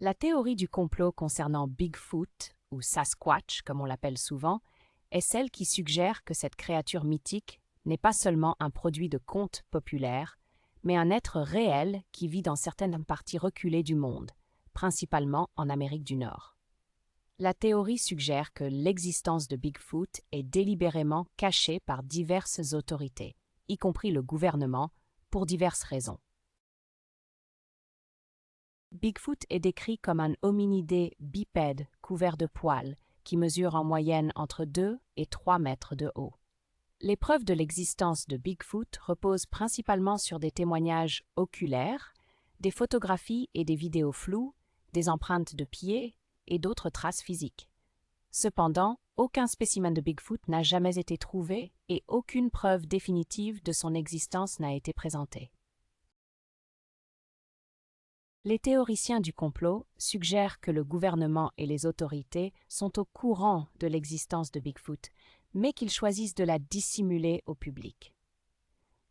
La théorie du complot concernant Bigfoot, ou Sasquatch comme on l'appelle souvent, est celle qui suggère que cette créature mythique n'est pas seulement un produit de contes populaires, mais un être réel qui vit dans certaines parties reculées du monde, principalement en Amérique du Nord. La théorie suggère que l'existence de Bigfoot est délibérément cachée par diverses autorités, y compris le gouvernement, pour diverses raisons. Bigfoot est décrit comme un hominidé bipède couvert de poils qui mesure en moyenne entre 2 et 3 mètres de haut. Les preuves de l'existence de Bigfoot reposent principalement sur des témoignages oculaires, des photographies et des vidéos floues, des empreintes de pieds et d'autres traces physiques. Cependant, aucun spécimen de Bigfoot n'a jamais été trouvé et aucune preuve définitive de son existence n'a été présentée. Les théoriciens du complot suggèrent que le gouvernement et les autorités sont au courant de l'existence de Bigfoot, mais qu'ils choisissent de la dissimuler au public.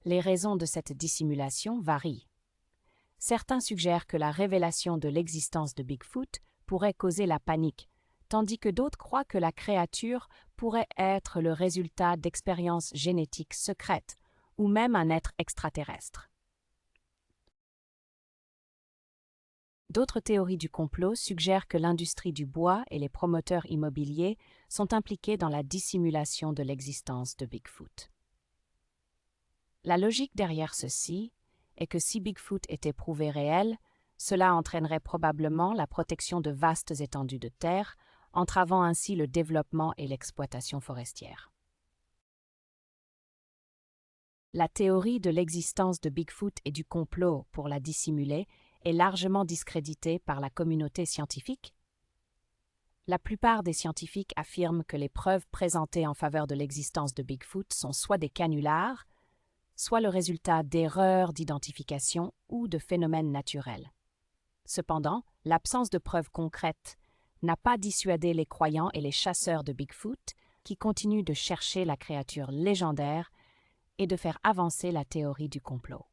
Les raisons de cette dissimulation varient. Certains suggèrent que la révélation de l'existence de Bigfoot pourrait causer la panique, tandis que d'autres croient que la créature pourrait être le résultat d'expériences génétiques secrètes ou même un être extraterrestre. D'autres théories du complot suggèrent que l'industrie du bois et les promoteurs immobiliers sont impliqués dans la dissimulation de l'existence de Bigfoot. La logique derrière ceci est que si Bigfoot était prouvé réel, cela entraînerait probablement la protection de vastes étendues de terre, entravant ainsi le développement et l'exploitation forestière. La théorie de l'existence de Bigfoot et du complot pour la dissimuler est largement discréditée par la communauté scientifique. La plupart des scientifiques affirment que les preuves présentées en faveur de l'existence de Bigfoot sont soit des canulars, soit le résultat d'erreurs d'identification ou de phénomènes naturels. Cependant, l'absence de preuves concrètes n'a pas dissuadé les croyants et les chasseurs de Bigfoot qui continuent de chercher la créature légendaire et de faire avancer la théorie du complot.